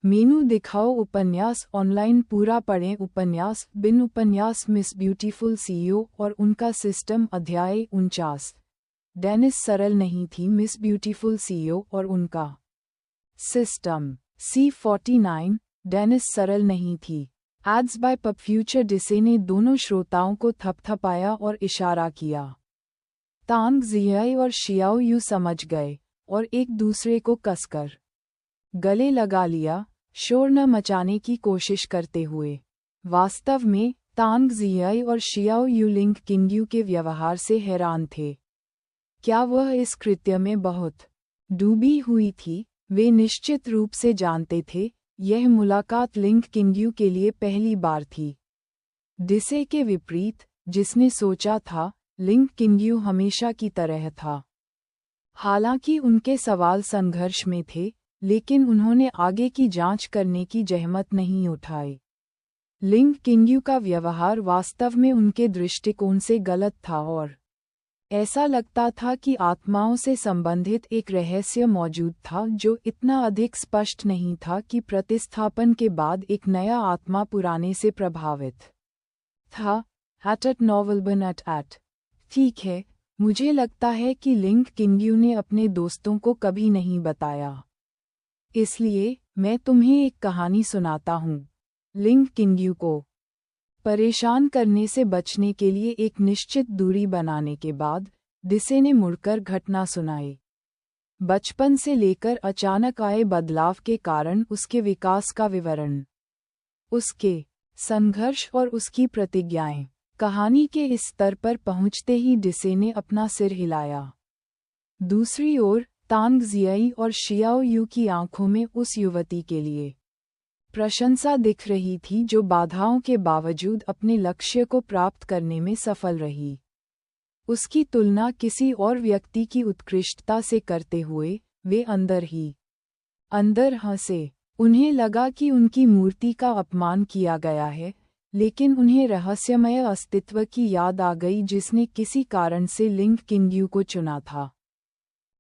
मेनू दिखाओ उपन्यास ऑनलाइन पूरा पढ़ें उपन्यास बिन उपन्यास मिस ब्यूटीफुल सीईओ और उनका सिस्टम अध्याय 49। डेनिस सरल नहीं थी मिस ब्यूटीफुल सीईओ और उनका सिस्टम। C49 डेनिस सरल नहीं थी। एड्स बाय पब फ्यूचर डिसे ने दोनों श्रोताओं को थपथपाया और इशारा किया। तांग जियाई और शियाओ यू समझ गए और एक दूसरे को कसकर गले लगा लिया, शोर न मचाने की कोशिश करते हुए। वास्तव में तांग जियाई और शियाओ यू लिंग किंग्यू के व्यवहार से हैरान थे। क्या वह इस कृत्य में बहुत डूबी हुई थी? वे निश्चित रूप से जानते थे, यह मुलाकात लिंग किंग्यू के लिए पहली बार थी। डिसे के विपरीत, जिसने सोचा था, लिंग किंग्यू हमेशा की तरह था। हालांकि उनके सवाल संघर्ष में थे, लेकिन उन्होंने आगे की जांच करने की जहमत नहीं उठाई। लिंग किंग्यू का व्यवहार वास्तव में उनके दृष्टिकोण से गलत था और ऐसा लगता था कि आत्माओं से संबंधित एक रहस्य मौजूद था जो इतना अधिक स्पष्ट नहीं था कि प्रतिस्थापन के बाद एक नया आत्मा पुराने से प्रभावित था। एट नॉवल एट ठीक है, मुझे लगता है कि लिंग किंग्यू ने अपने दोस्तों को कभी नहीं बताया। इसलिए मैं तुम्हें एक कहानी सुनाता हूँ। लिंग किंग्यू को परेशान करने से बचने के लिए एक निश्चित दूरी बनाने के बाद डिसे ने मुड़कर घटना सुनाई। बचपन से लेकर अचानक आए बदलाव के कारण उसके विकास का विवरण, उसके संघर्ष और उसकी प्रतिज्ञाएं। कहानी के इस स्तर पर पहुंचते ही डिसे ने अपना सिर हिलाया। दूसरी ओर तांग जियाई और शियाओ यू की आंखों में उस युवती के लिए प्रशंसा दिख रही थी जो बाधाओं के बावजूद अपने लक्ष्य को प्राप्त करने में सफल रही। उसकी तुलना किसी और व्यक्ति की उत्कृष्टता से करते हुए वे अंदर हंसे। उन्हें लगा कि उनकी मूर्ति का अपमान किया गया है, लेकिन उन्हें रहस्यमय अस्तित्व की याद आ गई जिसने किसी कारण से लिंग किंग्यू को चुना था,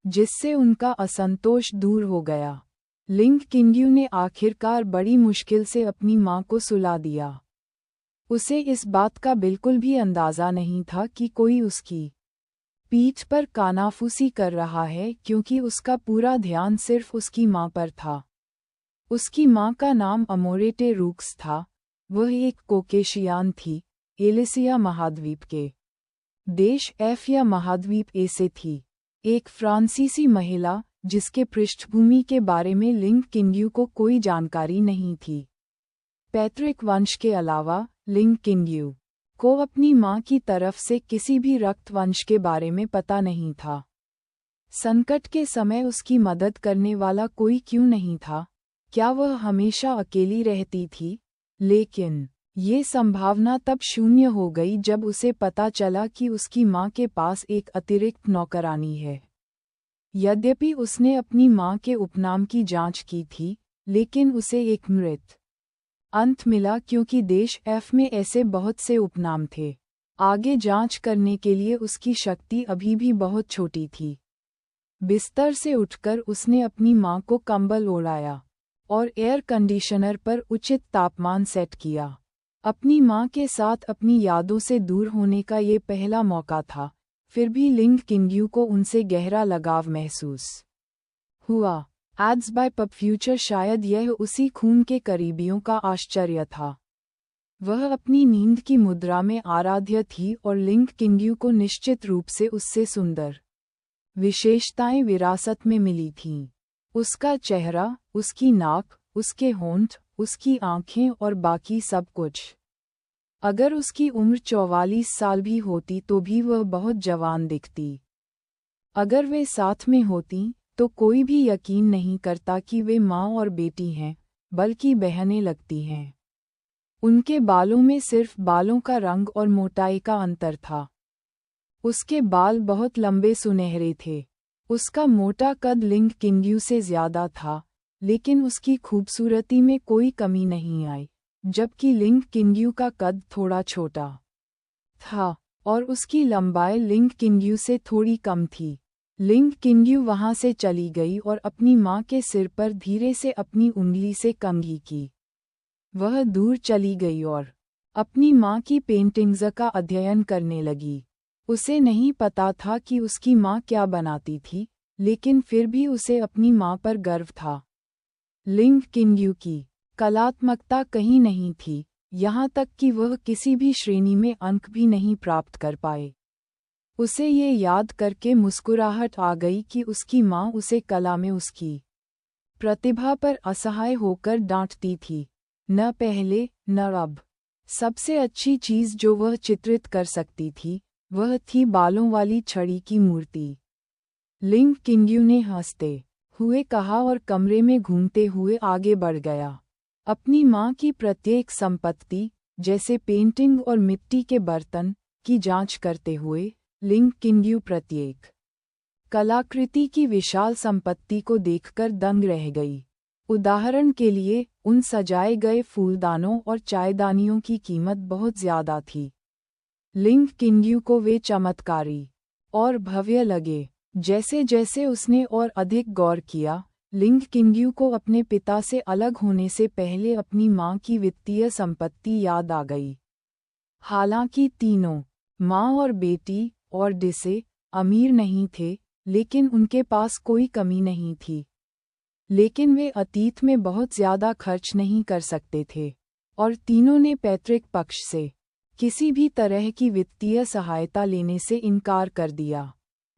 जिससे उनका असंतोष दूर हो गया। लिंग किंग्यू ने आखिरकार बड़ी मुश्किल से अपनी मां को सुला दिया। उसे इस बात का बिल्कुल भी अंदाजा नहीं था कि कोई उसकी पीठ पर कानाफूसी कर रहा है, क्योंकि उसका पूरा ध्यान सिर्फ उसकी मां पर था। उसकी मां का नाम अमोरेटे रूक्स था। वह एक कोकेशियान थी, एलिसिया महाद्वीप के देश एफ या महाद्वीप ए से थी। एक फ्रांसीसी महिला जिसके पृष्ठभूमि के बारे में लिंग किंग्यू को कोई जानकारी नहीं थी। पैतृक वंश के अलावा लिंग किंग्यू को अपनी मां की तरफ से किसी भी रक्त वंश के बारे में पता नहीं था। संकट के समय उसकी मदद करने वाला कोई क्यों नहीं था? क्या वह हमेशा अकेली रहती थी? लेकिन ये संभावना तब शून्य हो गई जब उसे पता चला कि उसकी मां के पास एक अतिरिक्त नौकरानी है। यद्यपि उसने अपनी मां के उपनाम की जांच की थी, लेकिन उसे एक मृत अंत मिला क्योंकि देश एफ में ऐसे बहुत से उपनाम थे। आगे जांच करने के लिए उसकी शक्ति अभी भी बहुत छोटी थी। बिस्तर से उठकर उसने अपनी मां को कंबल ओढ़ाया और एयर कंडीशनर पर उचित तापमान सेट किया। अपनी मां के साथ अपनी यादों से दूर होने का ये पहला मौका था, फिर भी लिंग किंग्यू को उनसे गहरा लगाव महसूस हुआ। एड्स बाय पब फ्यूचर शायद यह उसी खून के करीबियों का आश्चर्य था। वह अपनी नींद की मुद्रा में आराध्य थी और लिंग किंग्यू को निश्चित रूप से उससे सुंदर विशेषताएं विरासत में मिली थीं। उसका चेहरा, उसकी नाक, उसके होंठ, उसकी आंखें और बाकी सब कुछ। अगर उसकी उम्र 44 साल भी होती तो भी वह बहुत जवान दिखती। अगर वे साथ में होती तो कोई भी यकीन नहीं करता कि वे माँ और बेटी हैं, बल्कि बहनें लगती हैं। उनके बालों में सिर्फ बालों का रंग और मोटाई का अंतर था। उसके बाल बहुत लंबे सुनहरे थे। उसका मोटा कद लिंग किंग्यू से ज्यादा था, लेकिन उसकी खूबसूरती में कोई कमी नहीं आई, जबकि लिंग किंग्यू का कद थोड़ा छोटा था और उसकी लंबाई लिंग किंग्यू से थोड़ी कम थी। लिंग किंग्यू वहां से चली गई और अपनी माँ के सिर पर धीरे से अपनी उंगली से कंघी की। वह दूर चली गई और अपनी माँ की पेंटिंग्स का अध्ययन करने लगी। उसे नहीं पता था कि उसकी माँ क्या बनाती थी, लेकिन फिर भी उसे अपनी माँ पर गर्व था। लिंग किंग्यू की कलात्मकता कहीं नहीं थी, यहाँ तक कि वह किसी भी श्रेणी में अंक भी नहीं प्राप्त कर पाए। उसे ये याद करके मुस्कुराहट आ गई कि उसकी माँ उसे कला में उसकी प्रतिभा पर असहाय होकर डांटती थी, न पहले न अब। सबसे अच्छी चीज जो वह चित्रित कर सकती थी, वह थी बालों वाली छड़ी की मूर्ति। लिंग किंग्यू ने हंसते हुए कहा और कमरे में घूमते हुए आगे बढ़ गया। अपनी माँ की प्रत्येक संपत्ति, जैसे पेंटिंग और मिट्टी के बर्तन, की जांच करते हुए लिंग किंग्यू प्रत्येक कलाकृति की विशाल संपत्ति को देखकर दंग रह गई। उदाहरण के लिए, उन सजाए गए फूलदानों और चायदानियों की कीमत बहुत ज्यादा थी। लिंग किंग्यू को वे चमत्कारी और भव्य लगे। जैसे जैसे उसने और अधिक गौर किया, लिंग किंग्यू को अपने पिता से अलग होने से पहले अपनी माँ की वित्तीय संपत्ति याद आ गई। हालांकि तीनों, माँ और बेटी और डिसे, अमीर नहीं थे, लेकिन उनके पास कोई कमी नहीं थी। लेकिन वे अतीत में बहुत ज्यादा खर्च नहीं कर सकते थे, और तीनों ने पैतृक पक्ष से किसी भी तरह की वित्तीय सहायता लेने से इनकार कर दिया।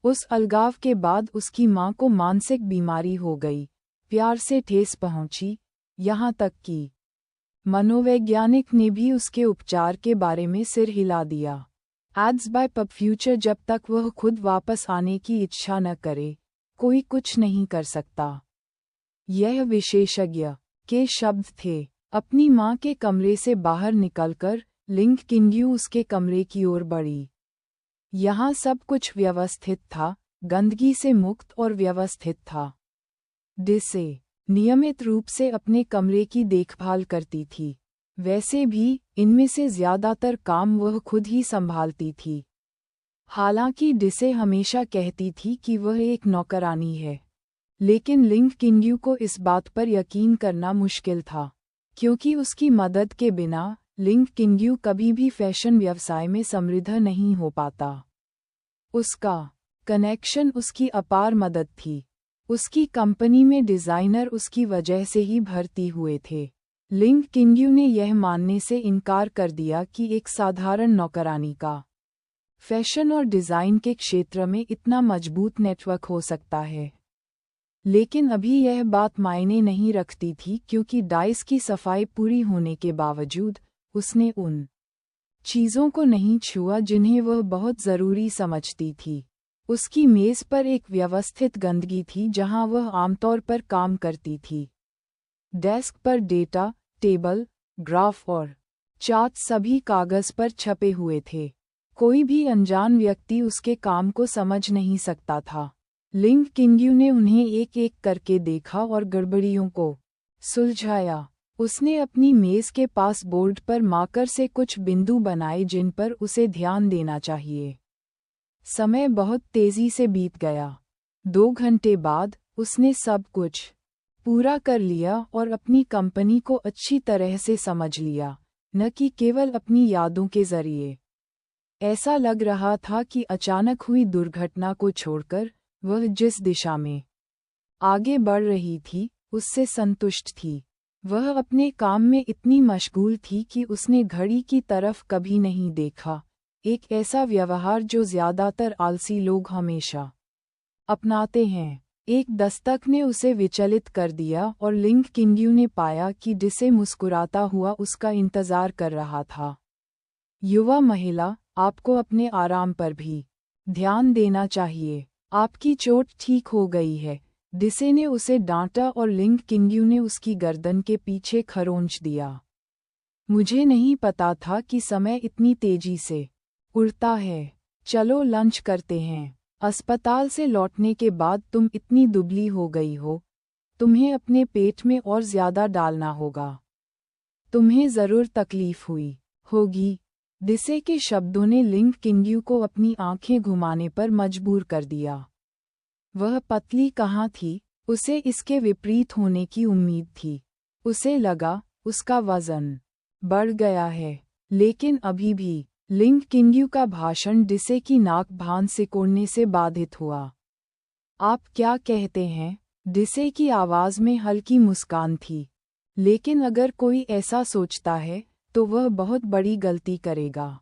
उस अलगाव के बाद उसकी माँ को मानसिक बीमारी हो गई, प्यार से ठेस पहुंची, यहाँ तक कि मनोवैज्ञानिक ने भी उसके उपचार के बारे में सिर हिला दिया। एड्स बाय पब फ्यूचर जब तक वह खुद वापस आने की इच्छा न करे, कोई कुछ नहीं कर सकता। यह विशेषज्ञ के शब्द थे। अपनी माँ के कमरे से बाहर निकलकर लिंग किंग्यू उसके कमरे की ओर बढ़ी। यहाँ सब कुछ व्यवस्थित था, गंदगी से मुक्त और व्यवस्थित था। डिसे नियमित रूप से अपने कमरे की देखभाल करती थी। वैसे भी, इनमें से ज्यादातर काम वह खुद ही संभालती थी। हालांकि डिसे हमेशा कहती थी कि वह एक नौकरानी है, लेकिन लिंग किंग्यू को इस बात पर यकीन करना मुश्किल था, क्योंकि उसकी मदद के बिना लिंग किंग्यू कभी भी फैशन व्यवसाय में समृद्ध नहीं हो पाता। उसका कनेक्शन उसकी अपार मदद थी। उसकी कंपनी में डिजाइनर उसकी वजह से ही भर्ती हुए थे। लिंग किंग्यू ने यह मानने से इनकार कर दिया कि एक साधारण नौकरानी का फैशन और डिजाइन के क्षेत्र में इतना मजबूत नेटवर्क हो सकता है। लेकिन अभी यह बात मायने नहीं रखती थी, क्योंकि डाइस की सफाई पूरी होने के बावजूद उसने उन चीज़ों को नहीं छुआ जिन्हें वह बहुत ज़रूरी समझती थी। उसकी मेज़ पर एक व्यवस्थित गंदगी थी जहां वह आमतौर पर काम करती थी। डेस्क पर डेटा, टेबल, ग्राफ और चार्ट सभी कागज पर छपे हुए थे। कोई भी अनजान व्यक्ति उसके काम को समझ नहीं सकता था। लिंग किंग्यू ने उन्हें एक एक करके देखा और गड़बड़ियों को सुलझाया। उसने अपनी मेज़ के पास बोर्ड पर मार्कर से कुछ बिंदु बनाए जिन पर उसे ध्यान देना चाहिए। समय बहुत तेजी से बीत गया। 2 घंटे बाद उसने सब कुछ पूरा कर लिया और अपनी कंपनी को अच्छी तरह से समझ लिया, न कि केवल अपनी यादों के जरिए। ऐसा लग रहा था कि अचानक हुई दुर्घटना को छोड़कर वह जिस दिशा में आगे बढ़ रही थी, उससे संतुष्ट थी। वह अपने काम में इतनी मशगूल थी कि उसने घड़ी की तरफ कभी नहीं देखा, एक ऐसा व्यवहार जो ज्यादातर आलसी लोग हमेशा अपनाते हैं। एक दस्तक ने उसे विचलित कर दिया और लिंग किंग्यू ने पाया कि डिसे मुस्कुराता हुआ उसका इंतजार कर रहा था। युवा महिला, आपको अपने आराम पर भी ध्यान देना चाहिए। आपकी चोट ठीक हो गई है, डिसे ने उसे डांटा और लिंग किंग्यू ने उसकी गर्दन के पीछे खरोंच दिया। मुझे नहीं पता था कि समय इतनी तेजी से उड़ता है। चलो लंच करते हैं। अस्पताल से लौटने के बाद तुम इतनी दुबली हो गई हो, तुम्हें अपने पेट में और ज्यादा डालना होगा। तुम्हें जरूर तकलीफ हुई होगी। डिसे के शब्दों ने लिंग किंग्यू को अपनी आंखें घुमाने पर मजबूर कर दिया। वह पतली कहाँ थी, उसे इसके विपरीत होने की उम्मीद थी। उसे लगा उसका वजन बढ़ गया है, लेकिन अभी भी लिंग किंग्यू का भाषण डिसे की नाक भान सिकोड़ने से बाधित हुआ। आप क्या कहते हैं? डिसे की आवाज़ में हल्की मुस्कान थी। लेकिन अगर कोई ऐसा सोचता है तो वह बहुत बड़ी गलती करेगा।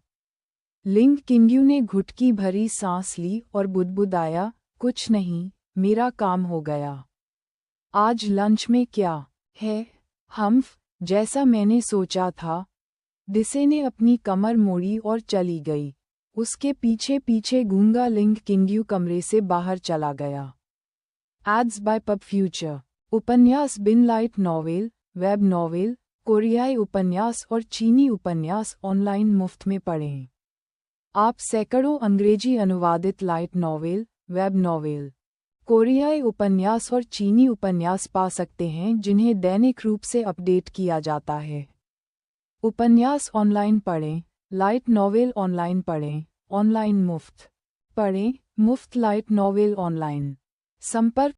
लिंग किंग्यू ने घुटकी भरी सांस ली और बुदबुदाया, कुछ नहीं, मेरा काम हो गया। आज लंच में क्या है? हम्फ, जैसा मैंने सोचा था। डिसे ने अपनी कमर मोड़ी और चली गई। उसके पीछे पीछे गूंगा लिंग किंग्यू कमरे से बाहर चला गया। Ads by PubFuture. उपन्यास बिन लाइट नॉवेल, वेब नॉवेल, कोरियाई उपन्यास और चीनी उपन्यास ऑनलाइन मुफ्त में पढ़ें। आप सैकड़ों अंग्रेजी अनुवादित लाइट नॉवेल, वेब नॉवेल, कोरियाई उपन्यास और चीनी उपन्यास पा सकते हैं जिन्हें दैनिक रूप से अपडेट किया जाता है। उपन्यास ऑनलाइन पढ़ें, लाइट नॉवेल ऑनलाइन पढ़ें, ऑनलाइन मुफ्त पढ़ें, मुफ्त लाइट नॉवेल ऑनलाइन। संपर्क